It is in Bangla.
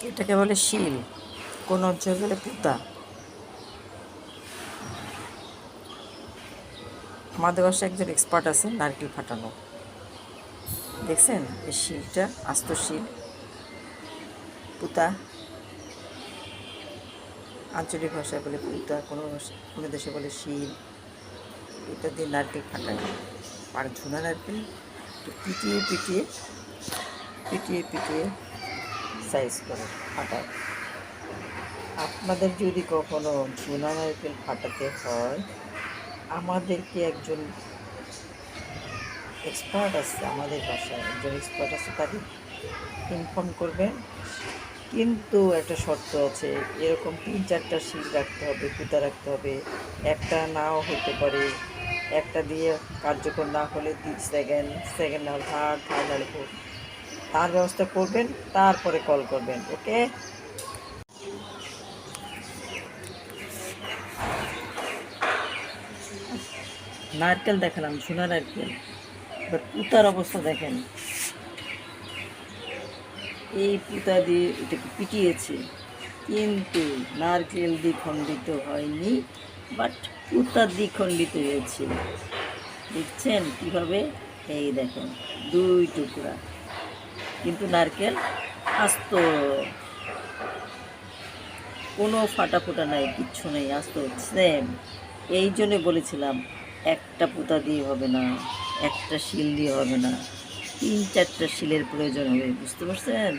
এটাকে বলে শিল, কোন অঞ্চলে বলে পুঁতা। আমাদের বাসায় একজন এক্সপার্ট আছে নারকেল ফাটানো, দেখছেন এই শিলটা, আস্ত শিল, পুঁতা। আঞ্চলিক ভাষায় বলে পুঁতা, কোনো দেশে বলে শিল। এটা দিয়ে নারকেল ফাটায়, আর ঝুনা নারকেল পিটিয়ে পিটিয়ে পিটিয়ে পিটিয়ে সাইজ করে ফাটায়। আপনাদের যদি কখনো ঝুনা নারকেল ফাটাতে হয়, আমাদেরকে একজন এক্সপার্ট আছে, আমাদের বাসায় একজন এক্সপার্ট আছে, তাকে ইনফর্ম করবেন। কিন্তু একটা শর্ত আছে, এরকম 3-4টা শিল রাখতে হবে, পুঁতা রাখতে হবে। একটা নাও হতে পারে, একটা দিয়ে কার্যকর না হলে সেকেন্ড না হলে থার্ড নাহলে ফোর্থ, তার ব্যবস্থা করবেন, তারপরে কল করবেন। ওকে, নারকেল দেখালাম, ঝুনা নারকেল। এবার পুঁতার অবস্থা দেখেন, এই পুঁতা দিয়ে এটাকে পিটিয়েছে, কিন্তু নারকেল দ্বিখণ্ডিত হয়নি, বাট পুঁতা দ্বিখণ্ডিত হয়েছে। দেখছেন কীভাবে? এই দেখেন, 2 টুকরা, কিন্তু নারকেল আস্ত, কোনো ফাটা ফোটা নাই, কিচ্ছু নেই, আস্ত সেম। এই জন্যে বলেছিলাম একটা পুঁতা দিয়ে হবে না, একটা শিল দিয়ে হবে না, 3-4টা শিলের প্রয়োজন হবে, বুঝতে পারছেন?